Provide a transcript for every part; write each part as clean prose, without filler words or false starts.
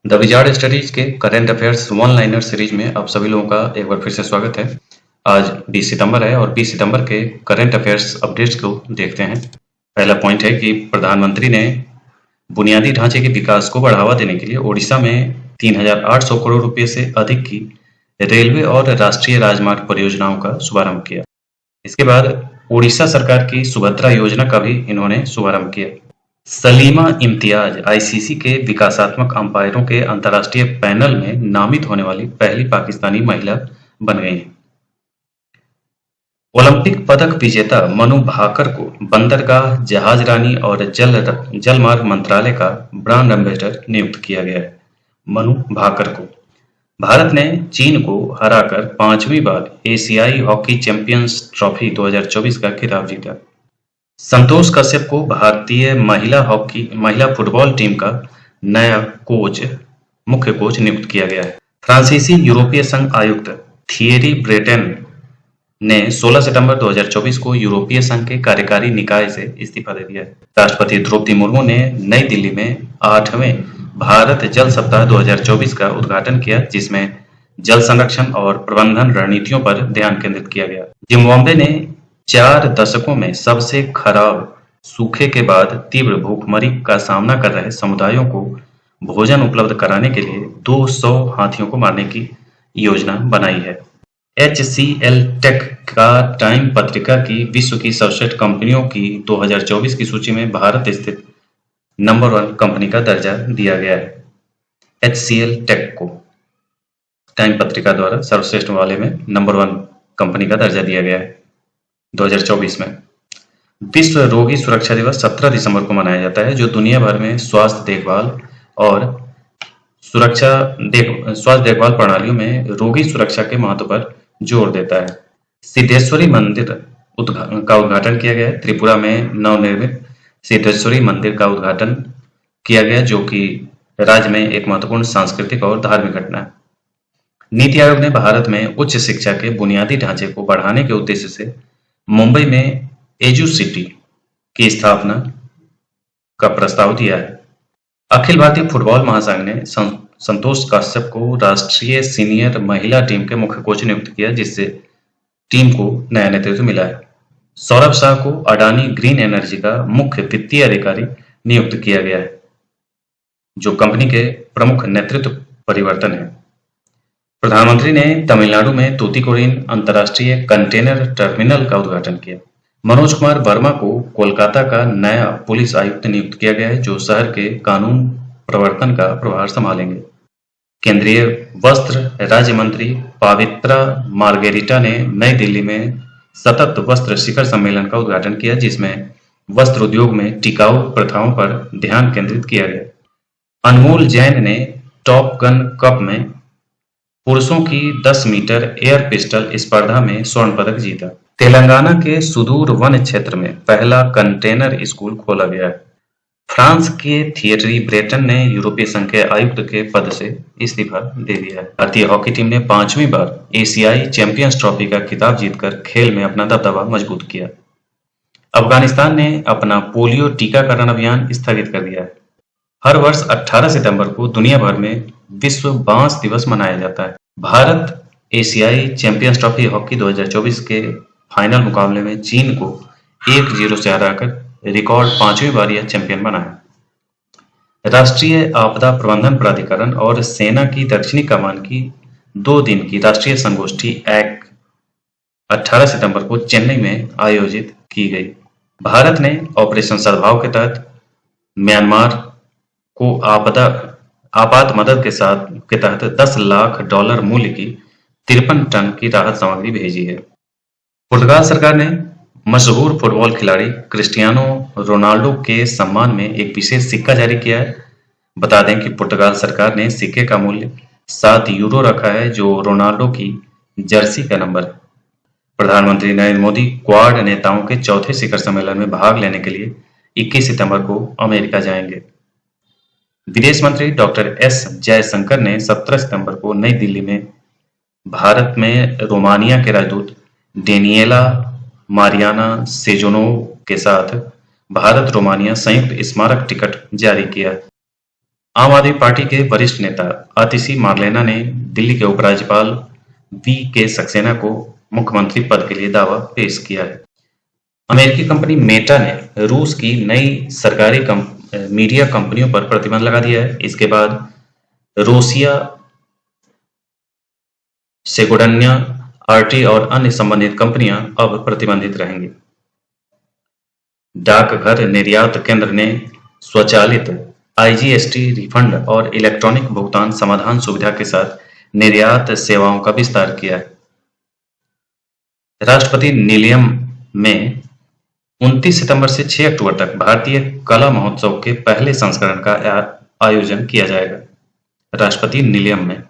The wizard studies के current affairs one liner series में आप सभी लोगों का एक बार फिर से स्वागत है। आज 20 सितंबर है और 20 सितंबर के करंट अफेयर्स अपडेट्स को देखते हैं। पहला पॉइंट है कि प्रधानमंत्री ने बुनियादी ढांचे के विकास को बढ़ावा देने के लिए ओडिशा में 3,800 करोड़ रुपए से अधिक की रेलवे और राष्ट्रीय राजमार्ग परियोजनाओं का शुभारंभ किया। इसके बाद ओडिशा सरकार की सुभद्रा योजना का भी इन्होंने शुभारंभ किया। सलीमा इम्तियाज आईसीसी के विकासात्मक अंपायरों के अंतर्राष्ट्रीय पैनल में नामित होने वाली पहली पाकिस्तानी महिला बन गई हैं। ओलंपिक पदक विजेता मनु भाकर को बंदरगाह, जहाजरानी और जलमार्ग मंत्रालय का ब्रांड एम्बेसडर नियुक्त किया गया है। मनु भाकर को भारत ने चीन को हराकर 5वीं बार एशियाई हॉकी चैंपियंस ट्रॉफी 2024 का खिताब जीता। संतोष कश्यप को भारतीय महिला फुटबॉल टीम का नया मुख्य कोच नियुक्त किया गया है। फ्रांसीसी यूरोपीय संघ आयुक्त थियरी ब्रेटन ने 16 सितंबर 2024 को यूरोपीय संघ के कार्यकारी निकाय से इस्तीफा दे दिया है। राष्ट्रपति द्रौपदी मुर्मू ने नई दिल्ली में 8वें भारत जल सप्ताह 2024 का उद्घाटन किया, जिसमें जल संरक्षण और प्रबंधन रणनीतियों पर ध्यान केंद्रित किया गया। जिम्बाब्वे ने 4 दशकों में सबसे खराब सूखे के बाद तीव्र भूखमरी का सामना कर रहे समुदायों को भोजन उपलब्ध कराने के लिए 200 हाथियों को मारने की योजना बनाई है। HCL टेक का टाइम पत्रिका की विश्व की सर्वश्रेष्ठ कंपनियों की 2024 की सूची में भारत स्थित नंबर 1 कंपनी का दर्जा दिया गया है। HCL टेक को टाइम पत्रिका द्वारा सर्वश्रेष्ठ वाले में नंबर 1 कंपनी का दर्जा दिया गया है 2024 में। विश्व रोगी सुरक्षा दिवस 17 दिसंबर को मनाया जाता है, जो दुनिया भर में स्वास्थ्य देखभाल प्रणालियों में रोगी सुरक्षा के महत्व पर जोर देता है। सिद्धेश्वरी मंदिर का उद्घाटन किया गया है। त्रिपुरा में नवनिर्मित सिद्धेश्वरी मंदिर का उद्घाटन किया गया, जो कि राज्य में एक महत्वपूर्ण सांस्कृतिक और धार्मिक घटना है। नीति आयोग ने भारत में उच्च शिक्षा के बुनियादी ढांचे को बढ़ाने के उद्देश्य से मुंबई में एजुसिटी की स्थापना का प्रस्ताव दिया है। अखिल भारतीय फुटबॉल महासंघ ने संतोष कश्यप को राष्ट्रीय सीनियर महिला टीम के मुख्य कोच नियुक्त किया, जिससे टीम को नया नेतृत्व मिला है। सौरभ शाह को अडानी ग्रीन एनर्जी का मुख्य वित्तीय अधिकारी नियुक्त किया गया है, जो कंपनी के प्रमुख नेतृत्व परिवर्तन है। प्रधानमंत्री ने तमिलनाडु में तूतीकोरिन अंतर्राष्ट्रीय कंटेनर टर्मिनल का उद्घाटन किया। मनोज कुमार वर्मा को कोलकाता का नया पुलिस आयुक्त नियुक्त किया गया है, जो शहर के कानून प्रवर्तन का प्रभार संभालेंगे। केंद्रीय वस्त्र राज्य मंत्री पावित्रा मार्गेरिटा ने नई दिल्ली में सतत वस्त्र शिखर सम्मेलन का उद्घाटन किया, जिसमें वस्त्र उद्योग में टिकाऊ प्रथाओं पर ध्यान केंद्रित किया गया। अनमोल जैन ने टॉप गन कप में पुरुषों की 10 मीटर एयर पिस्टल स्पर्धा में स्वर्ण पदक जीता। तेलंगाना के सुदूर वन क्षेत्र में पहला कंटेनर स्कूल खोला गया है। फ्रांस के थियरी ब्रेटन ने यूरोपीय संघ के आयुक्त के पद से इस्तीफा दे दिया है। भारतीय हॉकी टीम ने 5वीं बार एशियाई चैंपियंस ट्रॉफी का खिताब जीतकर खेल में अपना दबदबा मजबूत किया। अफगानिस्तान ने अपना पोलियो टीकाकरण अभियान स्थगित कर दिया है। हर वर्ष 18 सितंबर को दुनिया भर में विश्व बांस दिवस मनाया जाता है। भारत एशियाई चैंपियंस ट्रॉफी हॉकी 2024 के फाइनल मुकाबले में चीन को 1-0 से हराकर रिकॉर्ड 5वीं बार यह चैंपियन बना है। राष्ट्रीय आपदा प्रबंधन प्राधिकरण और सेना की दक्षिणी कमान की 2 दिन की राष्ट्रीय संगोष्ठी 18 सितंबर को चेन्नई में आयोजित की गई। भारत ने ऑपरेशन सद्भाव के तहत म्यांमार को आपात मदद के तहत $10 लाख मूल्य की 53 टन की राहत सामग्री भेजी है। पुर्तगाल सरकार ने मशहूर फुटबॉल खिलाड़ी क्रिस्टियानो रोनाल्डो के सम्मान में एक विशेष सिक्का जारी किया है। बता दें कि पुर्तगाल सरकार ने सिक्के का मूल्य 7 यूरो रखा है, जो रोनाल्डो की जर्सी का नंबर है। प्रधानमंत्री नरेंद्र मोदी क्वाड नेताओं के चौथे शिखर सम्मेलन में भाग लेने के लिए 21 सितंबर को अमेरिका जाएंगे। विदेश मंत्री डॉक्टर एस जयशंकर ने 17 सितंबर को नई दिल्ली में भारत में रोमानिया के राजदूत डेनिएला मारियाना सेजोनोव के साथ भारत रोमानिया संयुक्त स्मारक टिकट जारी किया। आम आदमी पार्टी के वरिष्ठ नेता आतिशी मार्लेना ने दिल्ली के उपराज्यपाल वी.के. सक्सेना को मुख्यमंत्री पद के लिए दावा पेश किया है। अमेरिकी कंपनी मेटा ने रूस की नई सरकारी मीडिया कंपनियों पर प्रतिबंध लगा दिया है। इसके बाद रोसिया, सेगोडन्या, आरटी और अन्य संबंधित कंपनियां अब प्रतिबंधित रहेंगी। डाकघर निर्यात केंद्र ने स्वचालित आईजीएसटी रिफंड और इलेक्ट्रॉनिक भुगतान समाधान सुविधा के साथ निर्यात सेवाओं का विस्तार किया है। राष्ट्रपति निलयम में 29 सितंबर से 6 अक्टूबर तक भारतीय कला महोत्सव के पहले संस्करण का आयोजन किया जाएगा। राष्ट्रपति निलयम में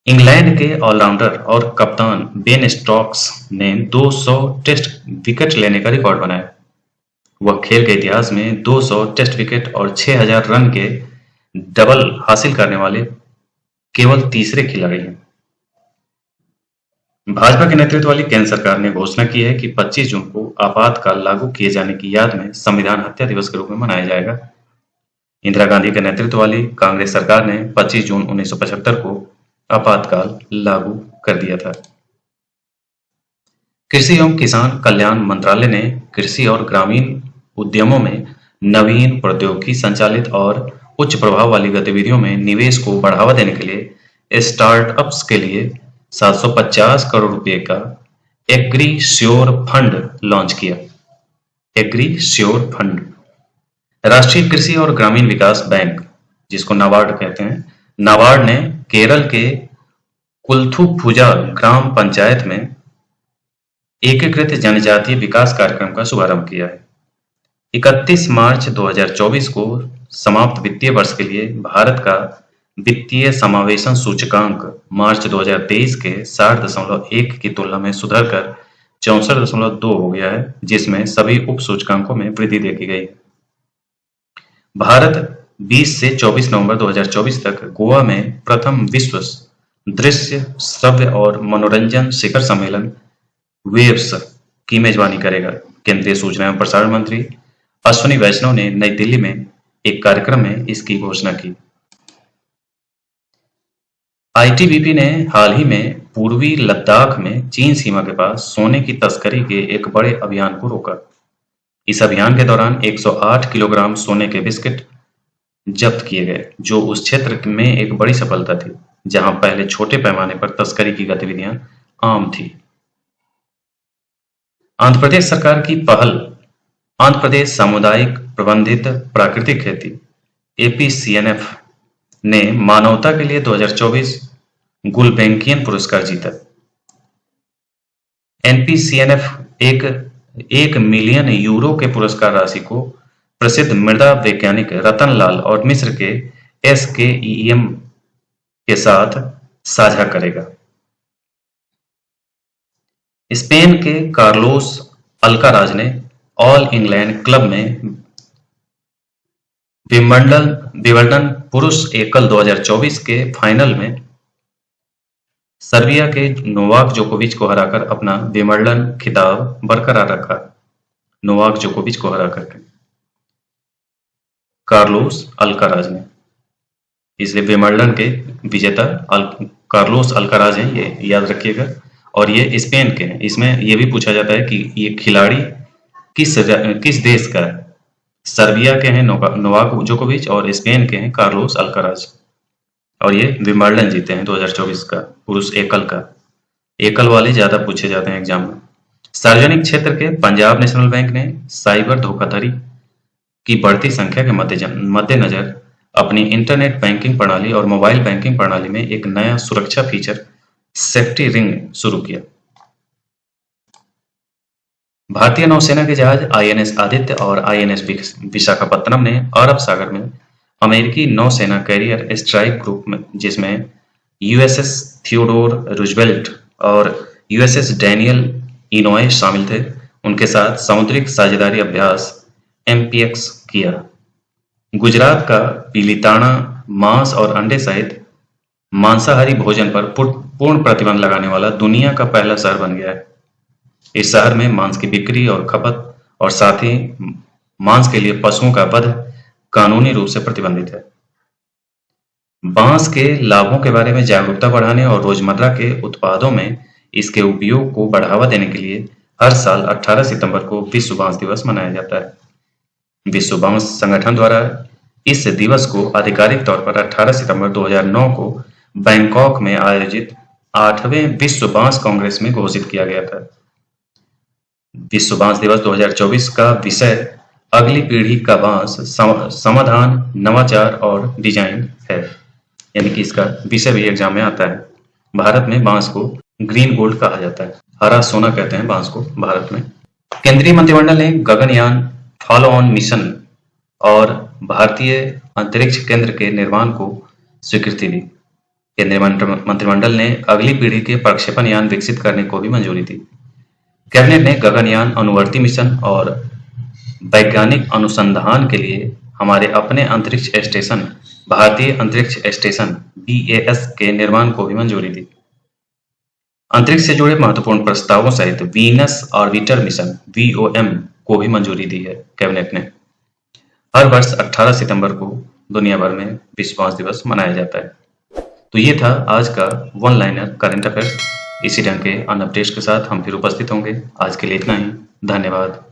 इंग्लैंड के ऑलराउंडर और कप्तान बेन स्टोक्स ने 200 टेस्ट विकेट लेने का रिकॉर्ड बनाया। वह खेल के इतिहास में 200 टेस्ट विकेट और 6000 रन के डबल हासिल करने वाले केवल तीसरे खिलाड़ी हैं। भाजपा के नेतृत्व वाली केंद्र सरकार ने घोषणा की है कि 25 जून को आपातकाल लागू किए जाने की याद में संविधान हत्या दिवस के रूप में मनाया जाएगा। इंदिरा गांधी के नेतृत्व वाली कांग्रेस सरकार ने 25 जून 1975 को आपातकाल लागू कर दिया था। कृषि एवं किसान कल्याण मंत्रालय ने कृषि और ग्रामीण उद्यमों में नवीन प्रौद्योगिकी संचालित और उच्च प्रभाव वाली गतिविधियों में निवेश को बढ़ावा देने के लिए स्टार्टअप्स के लिए 750 करोड़ रुपए का एग्री श्योर फंड लॉन्च किया। एग्री श्योर फंड राष्ट्रीय कृषि और ग्रामीण विकास बैंक, जिसको नाबार्ड कहते हैं, नाबार्ड ने केरल के कुल्थुपुझा ग्राम पंचायत में एकीकृत जनजातीय विकास कार्यक्रम का शुभारंभ किया है। 31 मार्च 2024 को समाप्त वित्तीय वर्ष के लिए भारत का वित्तीय समावेशन सूचकांक मार्च 2023 के 60.1 की तुलना में सुधरकर 64.2 हो गया है, जिसमें सभी उप सूचकांकों में वृद्धि देखी गई। भारत 20 से 24 नवंबर 2024 तक गोवा में प्रथम विश्व दृश्य, श्रव्य और मनोरंजन शिखर सम्मेलन वेव्स की मेजबानी करेगा। केंद्रीय सूचना एवं प्रसारण मंत्री अश्विनी वैष्णव ने नई दिल्ली में एक कार्यक्रम में इसकी घोषणा की। आईटीबीपी ने हाल ही में पूर्वी लद्दाख में चीन सीमा के पास सोने की तस्करी के एक बड़े अभियान को रोका। इस अभियान के दौरान 108 किलोग्राम सोने के बिस्किट जब्त किए गए, जो उस क्षेत्र में एक बड़ी सफलता थी, जहां पहले छोटे पैमाने पर तस्करी की गतिविधियां आम थी। आंध्र प्रदेश सरकार की पहल आंध्र प्रदेश सामुदायिक प्रबंधित प्राकृतिक खेती एपीसीएनएफ ने मानवता के लिए 2024 गुलबेंकियन पुरस्कार जीता। एनपीसीएनएफ एक मिलियन यूरो के पुरस्कार राशि को प्रसिद्ध मृदा वैज्ञानिक रतन लाल और मिस्र के एसकेईएम के साथ साझा करेगा। स्पेन के कार्लोस अल्काराज ने ऑल इंग्लैंड क्लब में विंबलडन पुरुष एकल 2024 के फाइनल में सर्बिया के नोवाक जोकोविच को हराकर अपना विंबलडन खिताब बरकरार रखा। नोवाक जोकोविच को हरा करके कार्लोस अल्काराज ने, इसलिए विंबलडन के विजेता कार्लोस अल्काराज हैं, ये याद रखिएगा। और ये स्पेन के हैं। इसमें ये भी पूछा जाता है कि ये खिलाड़ी किस देश का है। सर्बिया के हैं नोवाक जोकोविच और स्पेन के हैं कार्लोस अल्काराज, और ये विंबलडन जीते हैं 2024 का पुरुष एकल का। एकल वाले ज्यादा पूछे जाते हैं एग्जाम में। सार्वजनिक क्षेत्र के पंजाब नेशनल बैंक ने साइबर धोखाधड़ी की बढ़ती संख्या के मद्देनजर अपनी इंटरनेट बैंकिंग प्रणाली और मोबाइल बैंकिंग प्रणाली में एक नया सुरक्षा फीचर सेफ्टी रिंग शुरू किया। भारतीय नौसेना के जहाज आईएनएस आदित्य और आईएनएस विशाखापत्तनम ने अरब सागर में अमेरिकी नौसेना कैरियर स्ट्राइक ग्रुप में, जिसमें यूएसएस थियोडोर रूजवेल्ट और यूएसएस डैनियल इनोय शामिल थे, उनके साथ समुद्री साझेदारी अभ्यास एमपीएक्स किया। गुजरात का पीलीताना मांस और अंडे सहित मांसाहारी भोजन पर पूर्ण प्रतिबंध लगाने वाला दुनिया का पहला शहर बन गया है। इस शहर में मांस की बिक्री और खपत और साथ ही मांस के लिए पशुओं का वध कानूनी रूप से प्रतिबंधित है। बांस के लाभों के बारे में जागरूकता बढ़ाने और रोजमर्रा के उत्पादों में इसके उपयोग को बढ़ावा देने के लिए हर साल 18 सितंबर को विश्व बांस दिवस मनाया जाता है। विश्व बांस संगठन द्वारा इस दिवस को आधिकारिक तौर पर 18 सितंबर 2009 को बैंकॉक में आयोजित 8वें विश्व बांस कांग्रेस में घोषित किया गया था। विश्व बांस दिवस 2024 का विषय अगली पीढ़ी का बांस समाधान, नवाचार और डिजाइन है। यानी कि इसका विषय भी एग्जाम में आता है। भारत में बांस को ग्रीन गोल्ड कहा जाता है, हरा सोना कहते हैं बांस को भारत में। केंद्रीय मंत्रिमंडल ने गगनयान फॉलो ऑन मिशन और भारतीय अंतरिक्ष केंद्र के निर्माण को स्वीकृति दी। केंद्रीय मंत्रिमंडल ने अगली पीढ़ी के प्रक्षेपण यान विकसित करने को भी मंजूरी दी। कैबिनेट ने गगनयान अनुवर्ती मिशन और वैज्ञानिक अनुसंधान के लिए हमारे अपने अंतरिक्ष स्टेशन भारतीय अंतरिक्ष स्टेशन BAS के निर्माण को भी मंजूरी दी। अंतरिक्ष से जुड़े महत्वपूर्ण प्रस्तावों सहित वीनस ऑर्बिटर मिशन VOM को भी मंजूरी दी है कैबिनेट ने। हर वर्ष 18 सितंबर को दुनिया भर में विश्व बांस दिवस मनाया जाता है। तो ये था आज का वन लाइनर करंट अफेयर्स। इसी ढंग के अन्य अपडेट्स के साथ हम फिर उपस्थित होंगे। आज के लिए इतना ही। धन्यवाद।